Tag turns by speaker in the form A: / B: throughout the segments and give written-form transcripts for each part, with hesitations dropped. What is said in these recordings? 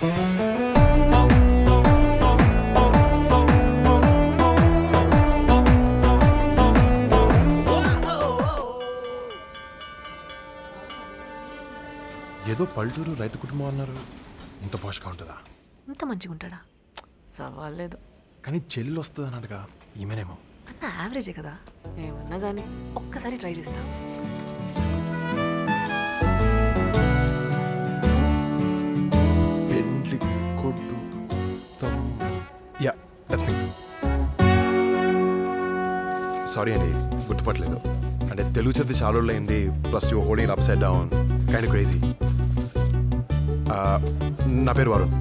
A: ఏదో పల్లెటూరు రైతు కుటుంబం అన్నారు, ఇంత పోషగా ఉంటుందా?
B: ఇంత మంచిగా ఉంటాడా? సవాలేదు.
A: కానీ చెల్లి వస్తుంది అన్నట్టుగా ఈమెనేమో.
B: అన్న యావరేజే కదా, ఏమన్నా కానీ ఒక్కసారి ట్రై చేస్తా.
A: పెండ్లి కొట్టు యా దట్స్ మీ. సారీ అండి, గుర్తుపట్టలేదు. అంటే తెలుగు చదివి చాలా రోజులు అయింది, plus you holding up side down kind crazy. నా పేరు వరుణ్.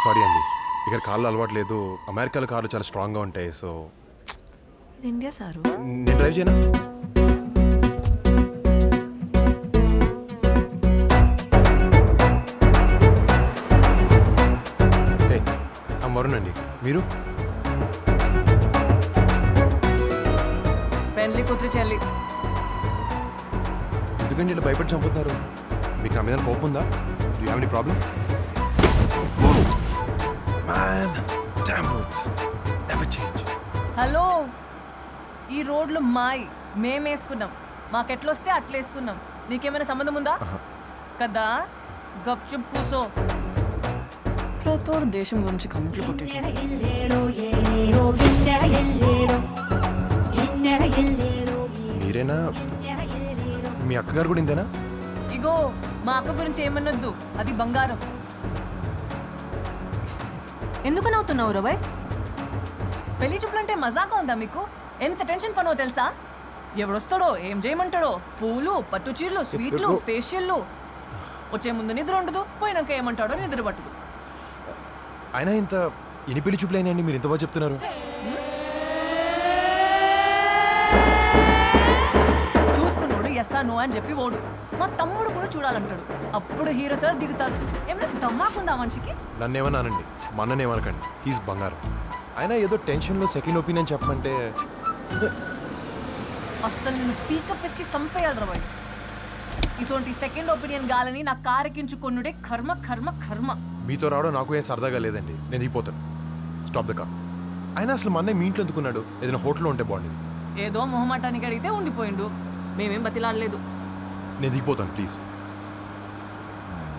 A: సారీ అండి, ఇక్కడ కార్లు అలవాటు లేదు. అమెరికాలో కార్లు చాలా స్ట్రాంగ్గా ఉంటాయి. సో
B: ఇండియా సారు,
A: నేను డ్రైవ్ చేయనా? వరుణ్ అండి, మీరు?
B: పెండ్లి కూతురు చెల్లి.
A: ఎందుకండి ఇలా భయపడి చంపుతున్నారు? మీకు నా మీద కోపం ఉందా? Do you have any problem? Man, damn roots never change.
C: Hello, ఈ రోడ్లు మాయి, మేమేసుకున్నాం. మాకెట్లొస్తే అట్లేసుకున్నాం. నీకేమైనా సంబంధం ఉందా? కదా, గప్చుప్ కూసో. ప్రతోడు దేశం గురించి కమెంట్లు కొట్టే.
A: మీరేనా? మీ అక్కగారు కూడా ఇంతేనా?
C: ఇగో, మా అక్క గురించి ఏమన్నొద్దు, అది బంగారం. ఎందుకు నవ్వుతున్నావు రబాయ్? పెళ్లి చూపులంటే మజాగా ఉందా మీకు? ఎంత టెన్షన్ పనో తెలుసా? ఎవడొస్తాడో, ఏం చేయమంటాడో, పూలు, పట్టు చీరలు, స్వీట్లు, ఫేషియల్లు. వచ్చే ముందు నిద్ర ఉండదు, పోయినాక ఏమంటాడో నిద్ర పట్టదు.
A: అయినా ఇంత ఎన్ని పెళ్లి చూపులైనాయండి, మీరు ఇంత బాగా చెప్తున్నారు?
C: చూసుకున్నాడు ఎస్ఆ నో అని చెప్పి ఓడు. మా తమ్ముడు కూడా చూడాలంటాడు. అప్పుడు హీరో సార్ దిగుతారు. ఏమైనా దమ్మాకుందా మనిషికి?
A: నన్ను ఏమన్నానండి, మా అన్నని ఏమనకండి. హీస్ బంగారం. అయినా ఏదో టెన్షన్లో సెకండ్ ఒపీనియన్ చెప్పమంటే
C: అస్సలు నేను పీకప్స్కి సంపేయాలి రబాయ్. ఇటువంటి సెకండ్ ఒపీనియన్ గాలని నా కారెక్కించుకొన్నుడే కర్మ కర్మ కర్మ.
A: మీతో రావడం నాకు ఏం సరదాగా లేదండి, నేను దిగిపోతాను. Stop the car. అయినా అసలు మా అన్నయ్య మీ ఇంట్లో ఎందుకున్నాడు? ఏదైనా హోటల్లో ఉంటే బాగుండేది.
C: ఏదో మొహమాటానికి అడిగితే ఉండిపోయిండు. మేమేం బతిలాడలేదు.
A: నేను దిగిపోతాను, ప్లీజ్.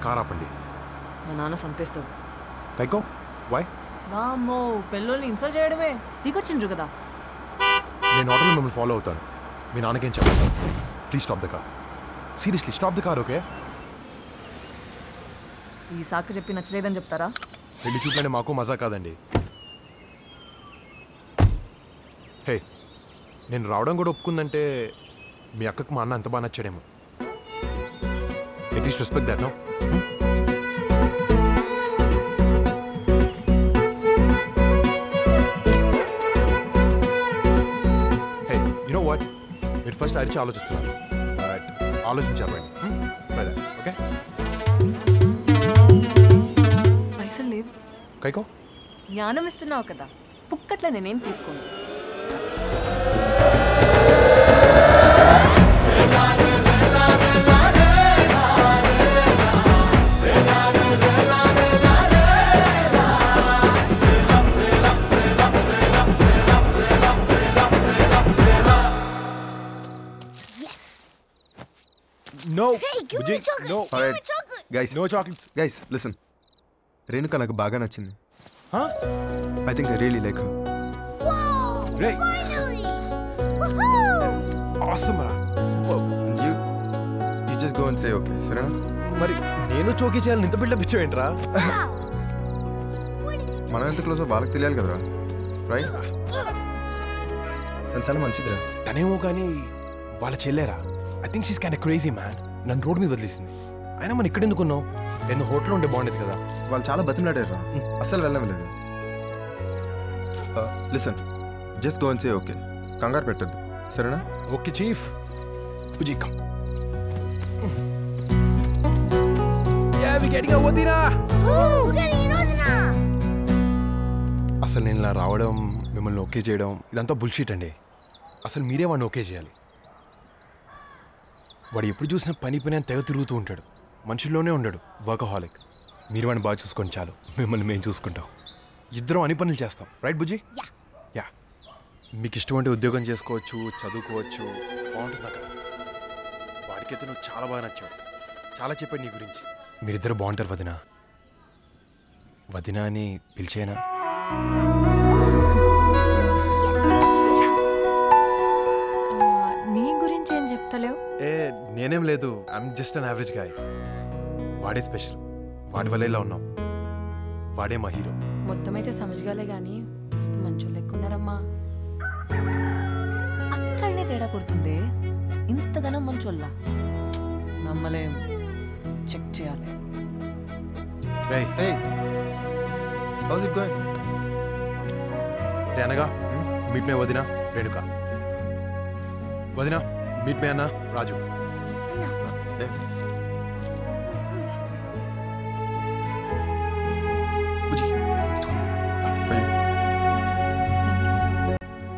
A: కార్ ఆపండి.
C: మా నాన్న చంపేస్తాడు.
A: కైకో వై?
C: వామ్మో, పెళ్ళోని ఇన్సల్ట్ చేయడమే. దిగొచ్చిండ్రు కదా.
A: నేను ఆటోలో మిమ్మల్ని ఫాలో అవుతాను. మీ నాన్నకేం చెప్పండి. Please stop the car. Seriously stop the car, okay?
C: ఈ సాకు చెప్పి నచ్చలేదని చెప్తారా?
A: పెళ్లి చూపులంటే మాకు మజా కాదండి. హే, నేను రావడం కూడా ఒప్పుకుందంటే మీ అక్కకు మా అన్న ఎంత బాగా నచ్చాడేమో. At least respect that, no? Hey, you know what, మీరు ఫస్ట్ అరిచి ఆలోచిస్తున్నారు. బట్ ఆలోచించాలి, ఓకే?
C: పైసలు లేవు.
A: కైకో
C: జ్ఞానం ఇస్తున్నావు కదా, పుక్కట్ల నేనేం తీసుకోను.
A: No.
D: Hey, give me chocolate.
A: No.
D: Give me chocolate.
E: Guys,
A: No chocolates.
E: guys, listen. Renuka నాకు బాగా నచ్చింది.
A: Huh?
E: I think I really like her.
D: Whoa!
A: Ray.
D: Finally! Woohoo!
A: Awesome, రా. Superb.
E: You just go and say okay, సరేనా?
A: మరి నేను చోకీ చేయాలని ఇంత buildup ఇచ్చావేంట్రా?
D: Wow! What did you do?
E: మనం ఎంత క్లోజో వాళ్ళకి తెలియాలి కదరా, రైట్? తను చాలా మంచిదిరా.
A: తనేమో కానీ వాళ్ళ చెల్లేరా. I think she's kind crazy man. నన్ను రోడ్ మీద వదిలేసింది. అయినా మనం ఇక్కడ ఎందుకున్నావు? నేను హోటల్లో ఉంటే బాగుండేది కదా.
E: వాళ్ళు చాలా బతిమలాడారు, అస్సలు వెళ్ళలేదు. Listen, just go and say okay. కంగారు పెట్టద్దు, సరేనా?
A: Okay chief. Bujji come. Yeah, we getting a wadira.
D: Ooh, we're getting another
A: అసలు నేను ఇలా రావడం మిమ్మల్ని ఓకే చేయడం ఇదంతా బుల్షీట్ అండి. అసలు మీరే వాడిని ఓకే చేయాలి. వాడు ఎప్పుడు చూసినా పని అని తెగ తిరుగుతూ ఉంటాడు. మనుషుల్లోనే ఉండడు, వర్కహాలిక్. మీరు వాడిని బాగా చూసుకొని చాలు, మిమ్మల్ని మేము చూసుకుంటాం. ఇద్దరం అన్ని పనులు చేస్తాం. రైట్ బుజ్జి? యా. మీకు ఇష్టం ఉద్యోగం చేసుకోవచ్చు, చదువుకోవచ్చు, బాగుంటుంది అక్కడ. వాడికైతే నువ్వు చాలా బాగా నచ్చావు, చాలా చెప్పాడు నీ గురించి. మీరిద్దరు బాగుంటారు వదినా. వదినా అని పిలిచేనా?
F: నీ గురించి ఏం చెప్తలేవు?
A: నేనేం లేదు, I'm just an average guy. వాడే స్పెషల్, వాడి వల్ల ఇలా ఉన్నాం. వాడే మా హీరో.
B: మొత్తం అయితే సమజ్గాలే గాని మస్తు మంచోళ్ళు ఎక్కున్నారమ్మా. అక్కడనే తేడా కొడుతుంది. ఇంతగానో మంచోళ్ళ నమ్మలేం, చెక్ చేయాలి.
E: How's it going?
A: అనగా మీట్ మే వదినా రేణుక. వదినా మీట్ మే అన్న రాజు.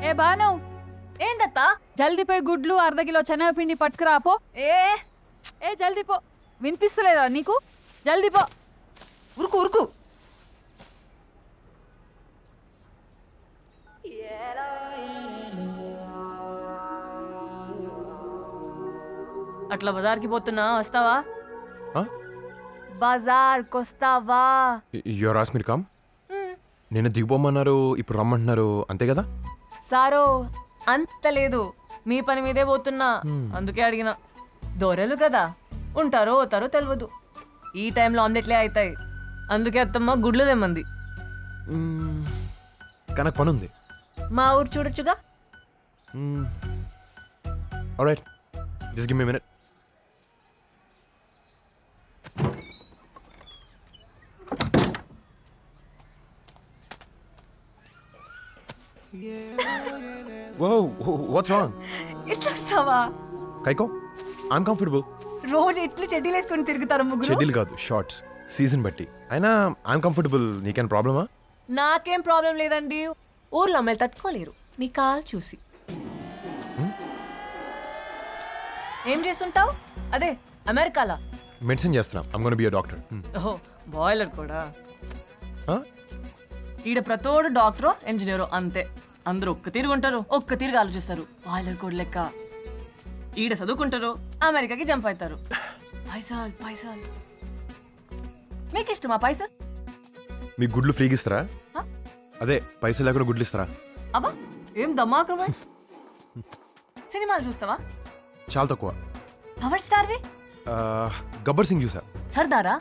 F: ఏ బాను,
C: ఏందత్తా?
F: జల్దీ పోయి గుడ్లు అర్ధ కిలో శనగపిండి పట్టుకురాపో. ఏ జల్దీ పో. వినిపిస్తలేదా నీకు? జల్దీ పో. ఉరుకు ఉరుకు.
C: అట్లా బజార్కి పోతున్నా, వస్తావా? బజార్కి వస్తావా?
A: Your ask me to come. నేను దిగిపోమన్నారు, ఇప్పుడు రమ్మంటున్నారు, అంతే కదా?
C: సారో అంత లేదు, మీ పని మీదే పోతున్నా, అందుకే అడిగిన. దొరలు కదా, ఉంటారో పోతారో తెలియదు. ఈ టైంలో ఆమ్లెట్లే అవుతాయి, అందుకే అత్తమ్మ గుడ్లు తెమ్మంది.
A: కనకు పని ఉంది.
C: మా ఊరు చూడొచ్చుగా.
A: Alright, just give me minute. Whoa, what's wrong?
C: ఎట్లా వస్తావా?
A: కైకో, ఐఎమ్ కంఫర్టబుల్.
C: రోజు ఎట్లు చెడ్డీలు వేసుకొని తిరుగుతారు ముగ్గురు.
A: షెడ్యూల్ కాదు, షార్ట్స్, సీజన్ బట్టి. అయినా ఐఎమ్ కంఫర్టబుల్. నీకేం ప్రాబ్లమా?
C: నాకేం ప్రాబ్లం లేదండి. ఊర్లో అమ్మాయిలు తట్టుకోలేరు నీ కాల్ చూసి. ఏం చేస్తుంటావు? అదే అమెరికాలా
A: మెడిసిన్ చేస్తున్నా. I'm gonna B a doctor.
C: ఓహో, బాయిలర్ కూడా. ఈడ ప్రతోడు డాక్టరో ఇంజనీరో అంతే. అందరూ ఒక్క తీరుగా ఉంటారు, ఒక్క తీరుగా ఆలోచిస్తారు. బాయిలర్ కూడా లెక్క. ఈడ చదువుకుంటారు, అమెరికాకి జంప్ అవుతారు. పైసల్ పైసల్. మీకు ఇష్టమా పైసల్?
A: మీకు గుడ్లు ఫ్రీగా ఇస్తారా? అదే పైసలు లేకుండా గుడ్లు ఇస్తారా?
C: అబ్బా ఏం దమ్మాకం. సినిమాలు చూస్తావా?
A: చాలా తక్కువ.
C: పవర్ స్టార్వి?
A: గబ్బర్ సింగ్ చూసా.
C: సర్దారా?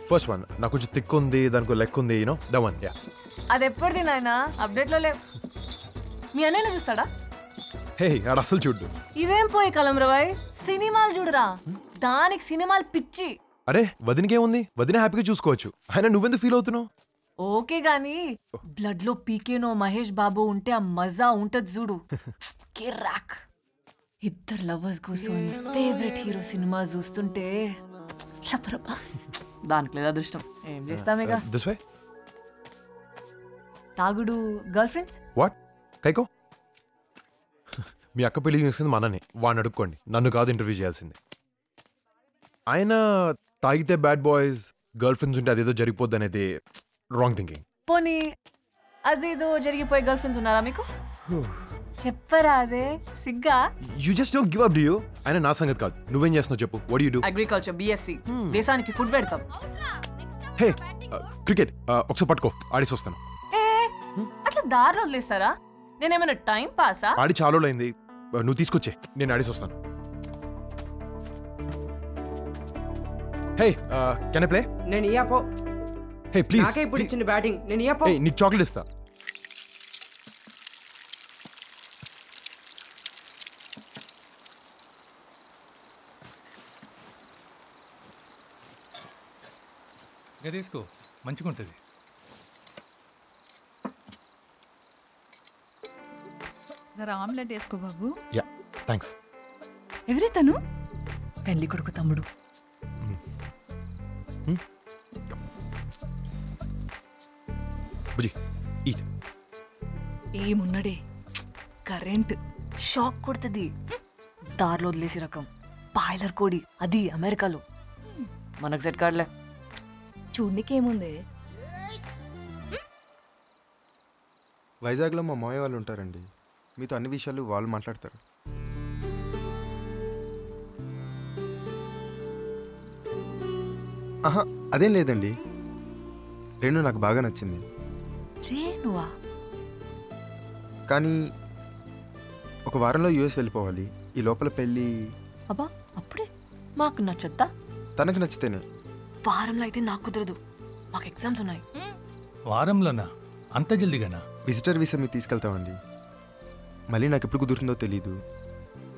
A: First one. నాకు కొంచెం తిక్కు ఉంది, దానికి లెక్క ఉంది, యూనో ద వన్. యా.
C: అది ఎప్పటిది నాయనా, అప్డేట్లో లేవు. మీ అన్నయ్య చూస్తాడా?
A: హే, ఆడ అస్సలు చూడ్డు.
C: ఇదేం పోయి కలం రవాయ్, సినిమాలు చూడరా. దానికి సినిమాలు పిచ్చి.
A: అరే వదినకేముంది, వదిన హ్యాపీగా చూసుకోవచ్చు. అయినా నువ్వెందుకు ఫీల్ అవుతున్నావు?
C: ఓకే గాని బ్లడ్ లో పీకేనో మహేష్ బాబు ఉంటే ఆ మజా ఉంటది చూడు. కిరాక్. ఇద్దరు లవర్స్ కూర్చొని ఫేవరెట్ హీరో సినిమా చూస్తుంటే షపరపా. దానికి లేదా అదృష్టం, ఏం చేస్తామేగా.
A: This way.
C: తాగుడు, గర్ల్ ఫ్రెండ్స్.
A: వాట్? కైకో, మీ అక్క పెళ్లి చేసింది మా అన్ననే. వాడిని అడుక్కోండి, నన్ను కాదు ఇంటర్వ్యూ చేయాల్సింది. ఆయన తాగితే బ్యాడ్ బాయ్స్, గర్ల్ ఫ్రెండ్స్ ఉంటే అదేదో జరిగిపోద్ది అనేది రాంగ్ థింకింగ్.
C: పోనీ అదేదో జరిగిపోయే గర్ల్ ఫ్రెండ్స్ ఉన్నారా మీకు? చెప్పరా అదే సిగ్గా.
A: You just don't give up do you. ఆయన నా సంగతి కాదు, నువ్వేం చేస్తున్నావు చెప్పు. What do you do?
C: Agriculture BSc. దేశానికి ఫుడ్ పెడతాం.
A: హే, క్రికెట్ ఒకసారి పట్టుకో, ఆడిసి వస్తాను.
C: అట్లా దారిలో వదిలేస్తారా? నేనేమైనా టైం పాసా?
A: ఆడి చాలా అయింది, నువ్వు తీసుకొచ్చే, నేను ఆడిసి వస్తాను. హే, కెన్ ఐ ప్లే?
G: నేను ఇయ్యపో.
A: Hey please.
G: నాకే ఇప్పుడు ఇచ్చిన బ్యాటింగ్, నేను ఇయ్యపో.
A: హే, నీకు చాక్లెట్ ఇస్తా.
H: తీసుకో, మంచిగా ఉంటుంది.
F: ఆమ్లెట్ వేసుకో బాబు.
A: Yeah, thanks.
F: ఎవరి తను?
C: పెళ్లి కొడుకు తమ్ముడు.
A: బుజ్జి, ఈట్.
F: ఏమున్నడే కరెంట్
B: షాక్ కొడుతుంది. దారిలో వదిలేసి రకం బాయిలర్ కోడి, అది అమెరికాలో. మనకు సెట్ కాడలే.
F: చూడ్నికేముంది.
E: వైజాగ్లో మా మామయ్య వాళ్ళు ఉంటారండి. మీతో అన్ని విషయాలు వాళ్ళు మాట్లాడతారు. ఆహా, అదేం లేదండి. రేణు నాకు బాగా నచ్చింది.
B: రేణువా?
E: కానీ ఒక వారంలో యూఎస్ వెళ్ళిపోవాలి. ఈ లోపల పెళ్ళి
B: అబ్బా, అప్పుడే మాకు నచ్చద్దా?
E: తనకు నచ్చితేనే.
B: వారంలో అయితే నాకు కుదరదు, మాకు ఎగ్జామ్స్ ఉన్నాయి.
H: వారంలోనా? అంత జల్దిగానా?
E: విజిటర్ వీసా మీరు తీసుకెళ్తామండి. మళ్ళీ నాకు ఎప్పుడు కుదురుతుందో తెలీదు.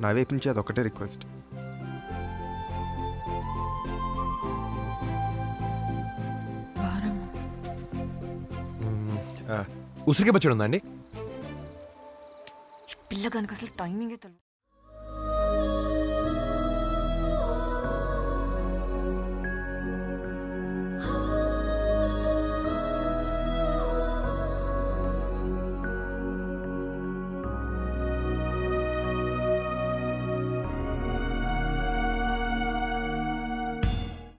E: నా వైపు నుంచి అదొక్కటే రిక్వెస్ట్.
A: ఉసిరికాయ పచ్చడి ఉందా అండి?
B: ఈ పిల్ల కనుక అసలు టైమింగే తెలియదు.